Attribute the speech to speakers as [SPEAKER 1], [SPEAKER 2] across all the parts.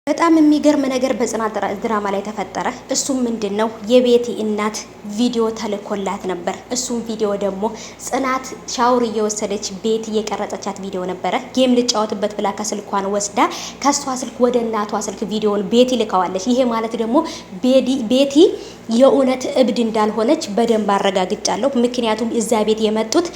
[SPEAKER 1] በጣም የሚገርም ነገር በጽናት ድራማ ላይ ተፈጠረ። እሱም ምንድነው? የቤቲ እናት ቪዲዮ ተልኮላት ነበር። እሱም ቪዲዮ ደግሞ ጽናት ሻወር እየወሰደች ቤቲ የቀረጸቻት ቪዲዮ ነበረ። ጌም ልጫወትበት ብላ ከስልኳን ወስዳ ከሷ ስልክ ወደ እናቷ ስልክ ቪዲዮውን ቤቲ ልካዋለች። ይሄ ማለት ደግሞ ቤቲ የእውነት እብድ እንዳልሆነች በደንብ አረጋግጫለሁ። ምክንያቱም እዛ ቤት የመጡት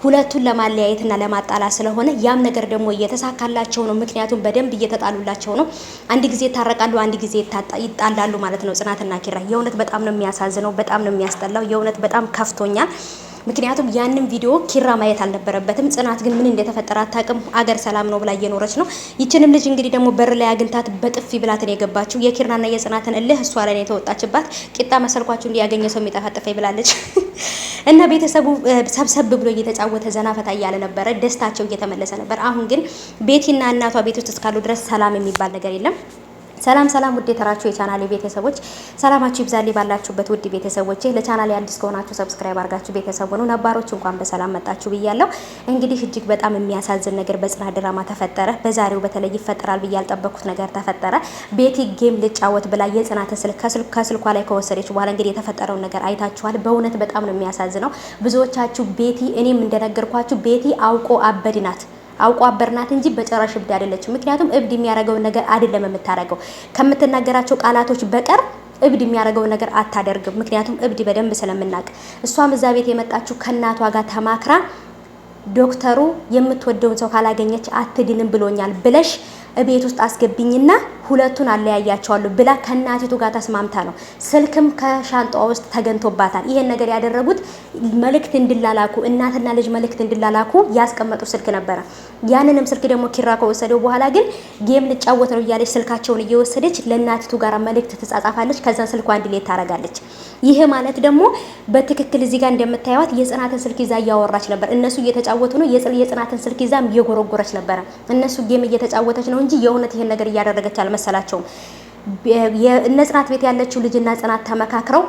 [SPEAKER 1] ሁለቱን ለማለያየትና ለማጣላት ስለሆነ ያም ነገር ደግሞ እየተሳካላቸው ነው። ምክንያቱም በደንብ እየተጣሉላቸው ነው። አንድ ጊዜ ይታረቃሉ፣ አንድ ጊዜ ይጣላሉ ማለት ነው ጽናትና ኪራ። የእውነት በጣም ነው የሚያሳዝነው፣ በጣም ነው የሚያስጠላው። የእውነት በጣም ከፍቶኛል። ምክንያቱም ያንን ቪዲዮ ኪራ ማየት አልነበረበትም። ጽናት ግን ምን እንደተፈጠረ አታውቅም። አገር ሰላም ነው ብላ እየኖረች ነው። ይችንም ልጅ እንግዲህ ደግሞ በር ላይ አግኝታት በጥፊ ብላትን የገባችው የኪራና የጽናትን እልህ እሷ ላይ ነው የተወጣችባት። ቂጣ መሰልኳችሁ እንዲያገኘ ሰው የሚጠፋጥፈኝ ብላለች። እና ቤተሰቡ ሰብሰብ ብሎ እየተጫወተ ዘናፈታ እያለ ነበረ። ደስታቸው እየተመለሰ ነበር። አሁን ግን ቤቲና እናቷ ቤት ውስጥ እስካሉ ድረስ ሰላም የሚባል ነገር የለም። ሰላም ሰላም፣ ውድ የተራችሁ የቻናሌ ቤተሰቦች ሰላማችሁ ይብዛልኝ ባላችሁበት። ውድ ቤተሰቦቼ ለቻናሌ አዲስ ከሆናችሁ ሰብስክራይብ አድርጋችሁ ቤተሰብ ሁኑ። ነባሮች እንኳን በሰላም መጣችሁ ብያለሁ። እንግዲህ እጅግ በጣም የሚያሳዝን ነገር በጽናት ድራማ ተፈጠረ። በዛሬው በተለይ ይፈጠራል ብዬ ያልጠበቅኩት ነገር ተፈጠረ። ቤቲ ጌም ልጫወት ብላ የጽናትን ስልክ ከስልኳ ላይ ከወሰደች በኋላ እንግዲህ የተፈጠረውን ነገር አይታችኋል። በእውነት በጣም ነው የሚያሳዝነው። ብዙዎቻችሁ ቤቲ እኔም እንደነገርኳችሁ ቤቲ አውቆ አበድናት አውቆ አበርናት እንጂ በጨራሽ እብድ አይደለችም። ምክንያቱም እብድ የሚያደርገውን ነገር አይደለም የምታደርገው ከምትናገራቸው ቃላቶች በቀር እብድ የሚያደርገውን ነገር አታደርግም። ምክንያቱም እብድ በደንብ ስለምናውቅ እሷም እዛ ቤት የመጣችው ከእናቷ ጋር ተማክራ ዶክተሩ የምትወደውን ሰው ካላገኘች አትድንም ብሎኛል ብለሽ ቤት ውስጥ አስገብኝና ሁለቱን አለያያቸዋለሁ ብላ ከእናቲቱ ጋር ተስማምታ ነው። ስልክም ከሻንጣዋ ውስጥ ተገንቶባታል። ይሄን ነገር ያደረጉት መልእክት እንድላላኩ እናትና ልጅ መልእክት እንድላላኩ ያስቀመጡ ስልክ ነበረ። ያንንም ስልክ ደግሞ ኪራ ከወሰደው በኋላ ግን ጌም ልጫወት ነው እያለች ስልካቸውን እየወሰደች ለእናቲቱ ጋር መልእክት ትጻጻፋለች። ከዛን ስልኳ እንዲሌት ታረጋለች። ይሄ ማለት ደግሞ በትክክል እዚህ ጋር እንደምታዩት የጽናትን ስልክ ይዛ እያወራች ነበር። እነሱ እየተጫወቱ ነው። የጽናትን ስልክ ይዛም እየጎረጎረች ነበረ። እነሱ ጌም እየተጫወተች ነው እንጂ የእውነት ይሄን ነገር እያደረገች አልመሰላቸውም። የጽናት ቤት ያለችው ልጅና ጽናት ተመካክረው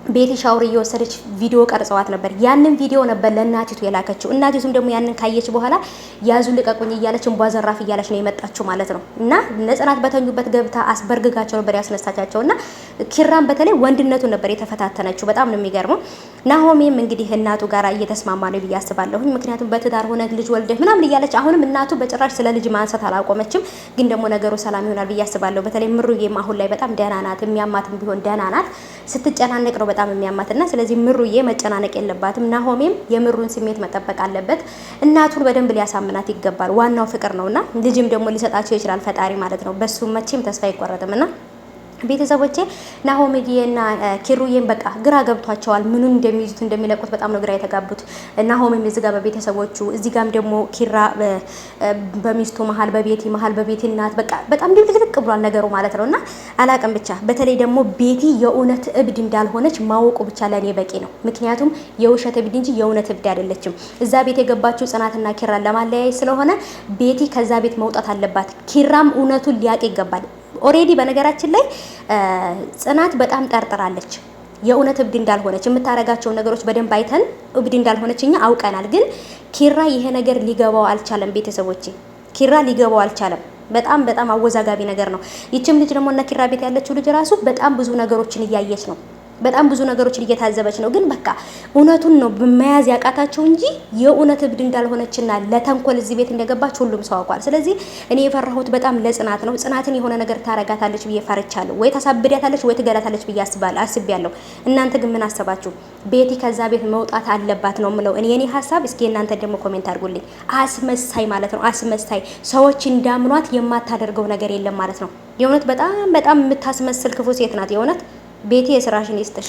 [SPEAKER 1] ቤቲ ሻወር እየወሰደች ቪዲዮ ቀርጸዋት ነበር። ያንን ቪዲዮ ነበር ለእናቲቱ የላከችው። እናቲቱም ደግሞ ያንን ካየች በኋላ ያዙ ልቀቁኝ እያለች እንቧ ዘራፍ እያለች ነው የመጣችው ማለት ነው። እና ነጽናት በተኙበት ገብታ አስበርግጋቸው ነበር ያስነሳቻቸው። እና ኪራም በተለይ ወንድነቱን ነበር የተፈታተነችው። በጣም ነው የሚገርመው። ናሆሜም እንግዲህ እናቱ ጋር እየተስማማ ነው ብዬ አስባለሁኝ። ምክንያቱም በትዳር ሆነ ልጅ ወልደህ ምናምን እያለች አሁንም እናቱ በጭራሽ ስለ ልጅ ማንሳት አላቆመችም። ግን ደግሞ ነገሩ ሰላም ይሆናል ብዬ አስባለሁ። በተለይ ምሩዬም አሁን ላይ በጣም ደህና ናት። የሚያማትም ቢሆን ደህና ናት። ስትጨናነቅ ነው በጣም የሚያማትና ስለዚህ ምሩዬ መጨናነቅ የለባትም። ናሆሜም የምሩን ስሜት መጠበቅ አለበት። እናቱን በደንብ ሊያሳምናት ይገባል። ዋናው ፍቅር ነውና ልጅም ደግሞ ሊሰጣቸው ይችላል ፈጣሪ ማለት ነው። በሱ መቼም ተስፋ አይቆረጥምና ቤተሰቦቼ ናሆሜና ኪሩዬን በቃ ግራ ገብቷቸዋል። ምኑን እንደሚይዙት እንደሚለቁት በጣም ነው ግራ የተጋቡት። ናሆሜም እዚህ ጋር በቤተሰቦቹ እዚህ ጋርም ደግሞ ኪራ በሚስቱ መሀል በቤቲ እናት በቃ በጣም ድብልቅልቅ ብሏል ነገሩ ማለት ነውና አላቅም ብቻ በተለይ ደግሞ ቤቲ የእውነት እብድ እንዳልሆነች ማወቁ ብቻ ለኔ በቂ ነው። ምክንያቱም የውሸት እብድ እንጂ የእውነት እብድ አይደለችም። እዛ ቤት የገባችው ጽናትና ኪራን ለማለያየት ስለሆነ ቤቲ ከዛ ቤት መውጣት አለባት። ኪራም እውነቱን ሊያቅ ይገባል። ኦሬዲ በነገራችን ላይ ጽናት በጣም ጠርጥራለች የእውነት እብድ እንዳልሆነች። የምታረጋቸው ነገሮች በደንብ አይተን እብድ እንዳልሆነች እኛ አውቀናል። ግን ኪራ ይሄ ነገር ሊገባው አልቻለም። ቤተሰቦቼ ኪራ ሊገባው አልቻለም። በጣም አወዛጋቢ ነገር ነው። ይችም ልጅ ደግሞ እና ኪራ ቤት ያለችው ልጅ ራሱ በጣም ብዙ ነገሮችን እያየች ነው። በጣም ብዙ ነገሮችን እየታዘበች ነው። ግን በቃ እውነቱን ነው መያዝ ያቃታቸው እንጂ የእውነት እብድ እንዳልሆነችና ለተንኮል እዚህ ቤት እንደገባች ሁሉም ሰው አውቋል። ስለዚህ እኔ የፈራሁት በጣም ለጽናት ነው። ጽናትን የሆነ ነገር ታረጋታለች ብዬ ፈርቻለሁ። ወይ ታሳብዳታለች ወይ ትገላታለች ብዬ አስቤያለሁ። እናንተ ግን ምን አሰባችሁ? ቤቲ ከዛ ቤት መውጣት አለባት ነው የምለው እኔ የኔ ሀሳብ። እስኪ እናንተ ደግሞ ኮሜንት አድርጉልኝ። አስመሳይ ማለት ነው አስመሳይ። ሰዎች እንዳምኗት የማታደርገው ነገር የለም ማለት ነው። የእውነት በጣም የምታስመስል ክፉ ሴት ናት። የእውነት ቤቲ የስራሽን ይስጥሽ።